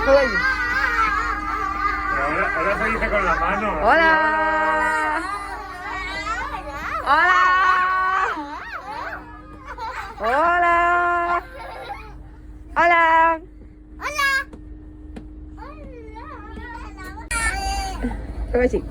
juego. Ahora se dice con la mano. ¡Hola! ¡Hola! ¡Hola! ¡Hola! Hola. Sí.